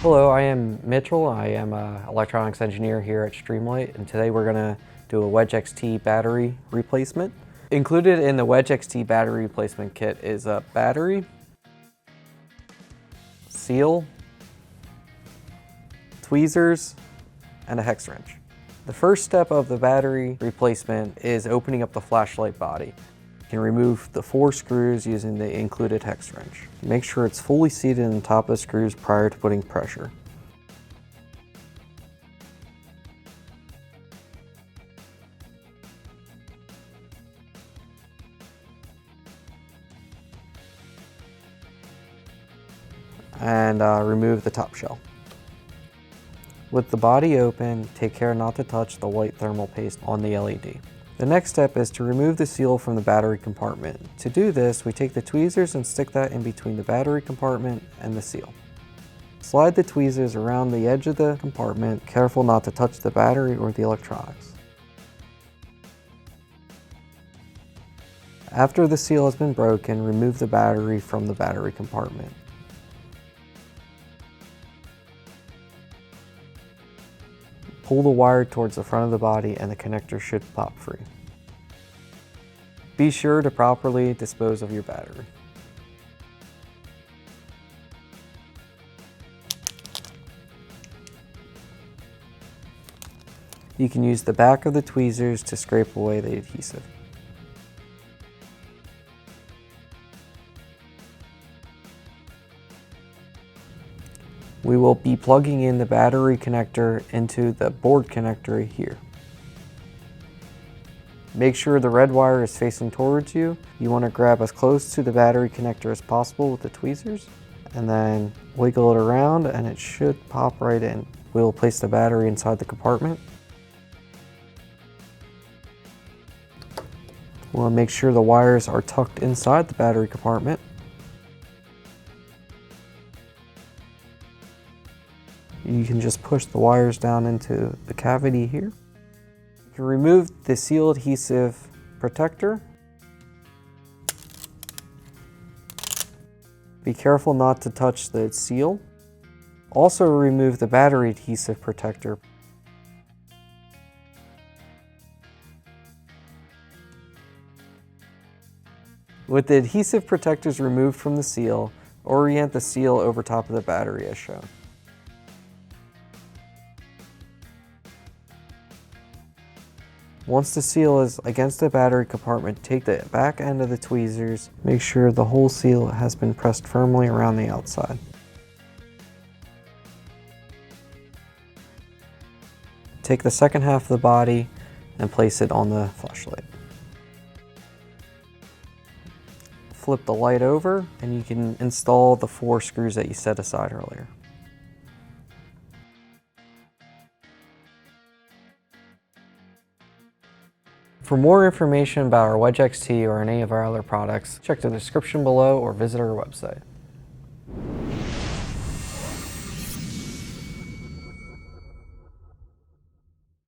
Hello, I am Mitchell. I am an electronics engineer here at Streamlight, and today we're going to do a Wedge XT battery replacement. Included in the Wedge XT battery replacement kit is a battery, seal, tweezers, and a hex wrench. The first step of the battery replacement is opening up the flashlight body. You can remove the 4 screws using the included hex wrench. Make sure it's fully seated in the top of the screws prior to putting pressure. And remove the top shell. With the body open, take care not to touch the white thermal paste on the LED. The next step is to remove the seal from the battery compartment. To do this, we take the tweezers and stick that in between the battery compartment and the seal. Slide the tweezers around the edge of the compartment, careful not to touch the battery or the electronics. After the seal has been broken, remove the battery from the battery compartment. Pull the wire towards the front of the body and the connector should pop free. Be sure to properly dispose of your battery. You can use the back of the tweezers to scrape away the adhesive. We will be plugging in the battery connector into the board connector here. Make sure the red wire is facing towards you. You want to grab as close to the battery connector as possible with the tweezers and then wiggle it around and it should pop right in. We will place the battery inside the compartment. We want to make sure the wires are tucked inside the battery compartment. You can just push the wires down into the cavity here. You can remove the seal adhesive protector. Be careful not to touch the seal. Also remove the battery adhesive protector. With the adhesive protectors removed from the seal, orient the seal over top of the battery as shown. Once the seal is against the battery compartment, take the back end of the tweezers. Make sure the whole seal has been pressed firmly around the outside. Take the second half of the body and place it on the flashlight. Flip the light over and you can install the 4 screws that you set aside earlier. For more information about our Wedge XT or any of our other products, check the description below or visit our website.